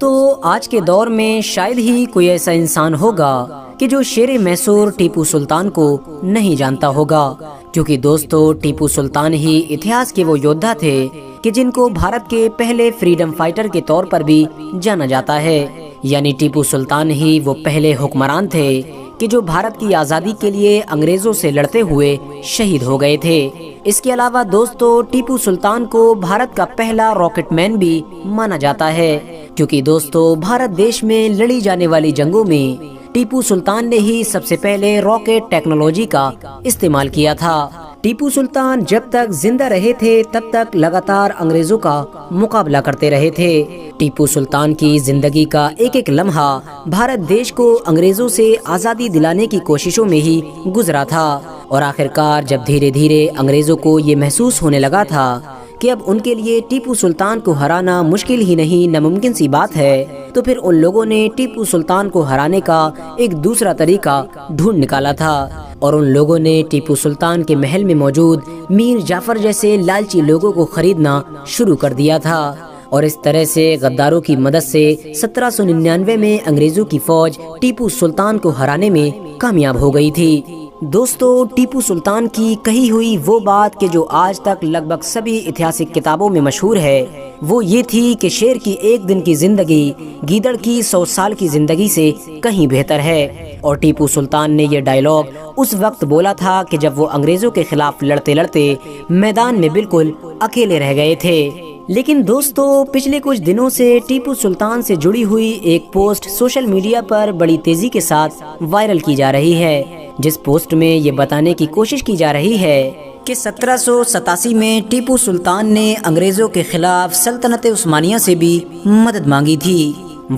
دوستو آج کے دور میں شاید ہی کوئی ایسا انسان ہوگا کہ جو شیر میسور ٹیپو سلطان کو نہیں جانتا ہوگا، کیونکہ دوستو ٹیپو سلطان ہی اتہاس کے وہ یودھا تھے کہ جن کو بھارت کے پہلے فریڈم فائٹر کے طور پر بھی جانا جاتا ہے۔ یعنی ٹیپو سلطان ہی وہ پہلے حکمران تھے کہ جو بھارت کی آزادی کے لیے انگریزوں سے لڑتے ہوئے شہید ہو گئے تھے۔ اس کے علاوہ دوستو ٹیپو سلطان کو بھارت کا پہلا راکٹ مین بھی مانا جاتا ہے، کیونکہ دوستو بھارت دیش میں لڑی جانے والی جنگوں میں ٹیپو سلطان نے ہی سب سے پہلے راکٹ ٹیکنالوجی کا استعمال کیا تھا۔ ٹیپو سلطان جب تک زندہ رہے تھے تب تک لگاتار انگریزوں کا مقابلہ کرتے رہے تھے۔ ٹیپو سلطان کی زندگی کا ایک ایک لمحہ بھارت دیش کو انگریزوں سے آزادی دلانے کی کوششوں میں ہی گزرا تھا، اور آخرکار جب دھیرے دھیرے انگریزوں کو یہ محسوس ہونے لگا تھا کہ اب ان کے لیے ٹیپو سلطان کو ہرانا مشکل ہی نہیں ناممکن سی بات ہے، تو پھر ان لوگوں نے ٹیپو سلطان کو ہرانے کا ایک دوسرا طریقہ ڈھونڈ نکالا تھا، اور ان لوگوں نے ٹیپو سلطان کے محل میں موجود میر جعفر جیسے لالچی لوگوں کو خریدنا شروع کر دیا تھا، اور اس طرح سے غداروں کی مدد سے 1799 میں انگریزوں کی فوج ٹیپو سلطان کو ہرانے میں کامیاب ہو گئی تھی۔ دوستو ٹیپو سلطان کی کہی ہوئی وہ بات کہ جو آج تک لگ بھگ سبھی اتہاسک کتابوں میں مشہور ہے، وہ یہ تھی کہ شیر کی ایک دن کی زندگی گیدڑ کی 100 سال کی زندگی سے کہیں بہتر ہے، اور ٹیپو سلطان نے یہ ڈائیلاگ اس وقت بولا تھا کہ جب وہ انگریزوں کے خلاف لڑتے لڑتے میدان میں بالکل اکیلے رہ گئے تھے۔ لیکن دوستو پچھلے کچھ دنوں سے ٹیپو سلطان سے جڑی ہوئی ایک پوسٹ سوشل میڈیا پر بڑی تیزی کے ساتھ وائرل کی جا رہی ہے، جس پوسٹ میں یہ بتانے کی کوشش کی جا رہی ہے کہ 1787 میں ٹیپو سلطان نے انگریزوں کے خلاف سلطنت عثمانیہ سے بھی مدد مانگی تھی،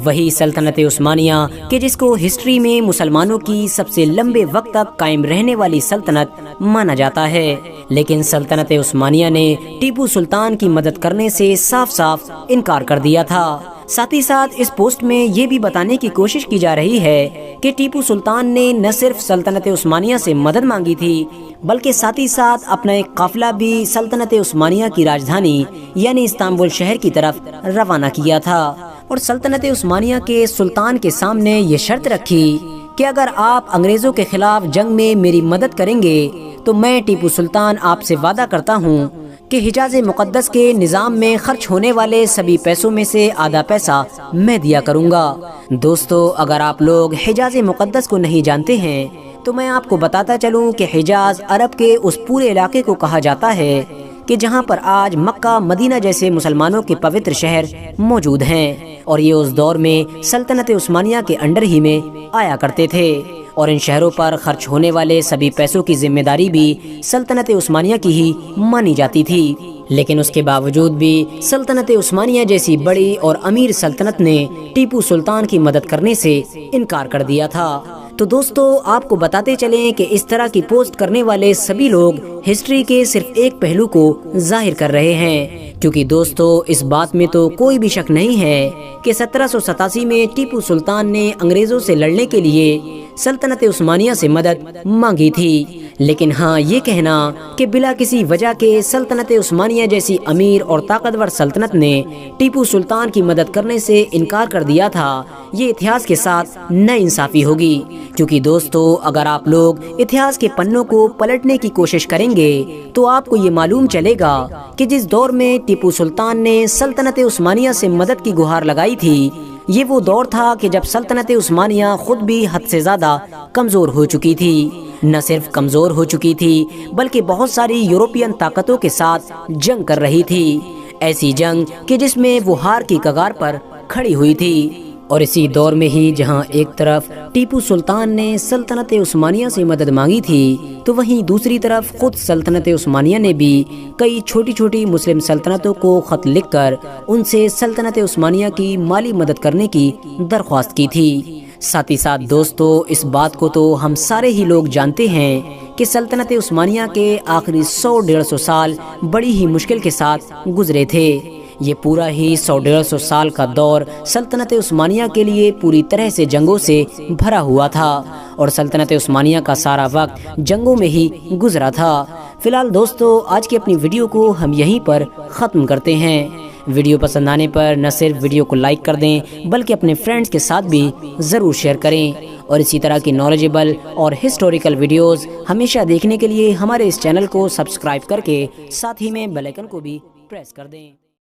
وہی سلطنت عثمانیہ کہ جس کو ہسٹری میں مسلمانوں کی سب سے لمبے وقت تک قائم رہنے والی سلطنت مانا جاتا ہے۔ لیکن سلطنت عثمانیہ نے ٹیپو سلطان کی مدد کرنے سے صاف صاف انکار کر دیا تھا۔ ساتھ ہی ساتھ اس پوسٹ میں یہ بھی بتانے کی کوشش کی جا رہی ہے کہ ٹیپو سلطان نے نہ صرف سلطنت عثمانیہ سے مدد مانگی تھی، بلکہ ساتھ ہی ساتھ اپنا ایک قافلہ بھی سلطنت عثمانیہ کی راجدھانی یعنی استنبول شہر کی طرف روانہ کیا تھا، اور سلطنت عثمانیہ کے سلطان کے سامنے یہ شرط رکھی کہ اگر آپ انگریزوں کے خلاف جنگ میں میری مدد کریں گے تو میں ٹیپو سلطان آپ سے وعدہ کرتا ہوں کہ حجاز مقدس کے نظام میں خرچ ہونے والے سبھی پیسوں میں سے آدھا پیسہ میں دیا کروں گا۔ دوستو اگر آپ لوگ حجاز مقدس کو نہیں جانتے ہیں تو میں آپ کو بتاتا چلوں کہ حجاز عرب کے اس پورے علاقے کو کہا جاتا ہے کہ جہاں پر آج مکہ مدینہ جیسے مسلمانوں کے پوتر شہر موجود ہیں، اور یہ اس دور میں سلطنت عثمانیہ کے انڈر ہی میں آیا کرتے تھے، اور ان شہروں پر خرچ ہونے والے سبھی پیسوں کی ذمہ داری بھی سلطنت عثمانیہ کی ہی مانی جاتی تھی۔ لیکن اس کے باوجود بھی سلطنت عثمانیہ جیسی بڑی اور امیر سلطنت نے ٹیپو سلطان کی مدد کرنے سے انکار کر دیا تھا۔ تو دوستو آپ کو بتاتے چلیں کہ اس طرح کی پوسٹ کرنے والے سبھی لوگ ہسٹری کے صرف ایک پہلو کو ظاہر کر رہے ہیں، کیونکہ دوستو اس بات میں تو کوئی بھی شک نہیں ہے کہ 1787 میں ٹیپو سلطان نے انگریزوں سے لڑنے کے لیے سلطنت عثمانیہ سے مدد مانگی تھی، لیکن ہاں یہ کہنا کہ بلا کسی وجہ کے سلطنت عثمانیہ جیسی امیر اور طاقتور سلطنت نے ٹیپو سلطان کی مدد کرنے سے انکار کر دیا تھا، یہ اتہاس کے ساتھ نا انصافی ہوگی، کیونکہ دوستو اگر آپ لوگ اتہاس کے پنوں کو پلٹنے کی کوشش کریں گے تو آپ کو یہ معلوم چلے گا کہ جس دور میں ٹیپو سلطان نے سلطنت عثمانیہ سے مدد کی گہار لگائی تھی، یہ وہ دور تھا کہ جب سلطنت عثمانیہ خود بھی حد سے زیادہ کمزور ہو چکی تھی، نہ صرف کمزور ہو چکی تھی بلکہ بہت ساری یورپین طاقتوں کے ساتھ جنگ کر رہی تھی، ایسی جنگ کہ جس میں وہ ہار کی کگار پر کھڑی ہوئی تھی۔ اور اسی دور میں ہی جہاں ایک طرف ٹیپو سلطان نے سلطنت عثمانیہ سے مدد مانگی تھی، تو وہیں دوسری طرف خود سلطنت عثمانیہ نے بھی کئی چھوٹی چھوٹی مسلم سلطنتوں کو خط لکھ کر ان سے سلطنت عثمانیہ کی مالی مدد کرنے کی درخواست کی تھی۔ ساتھ ہی ساتھ دوستو اس بات کو تو ہم سارے ہی لوگ جانتے ہیں کہ سلطنت عثمانیہ کے آخری 100-150 سال بڑی ہی مشکل کے ساتھ گزرے تھے۔ یہ پورا ہی 100-150 سال کا دور سلطنت عثمانیہ کے لیے پوری طرح سے جنگوں سے بھرا ہوا تھا، اور سلطنت عثمانیہ کا سارا وقت جنگوں میں ہی گزرا تھا۔ فی الحال دوستو آج کی اپنی ویڈیو کو ہم یہیں پر ختم کرتے ہیں۔ ویڈیو پسند آنے پر نہ صرف ویڈیو کو لائک کر دیں بلکہ اپنے فرینڈز کے ساتھ بھی ضرور شیئر کریں، اور اسی طرح کی نالجیبل اور ہسٹوریکل ویڈیوز ہمیشہ دیکھنے کے لیے ہمارے اس چینل کو سبسکرائب کر کے ساتھ ہی میں بیل آئیکن کو بھی پریس کر دیں۔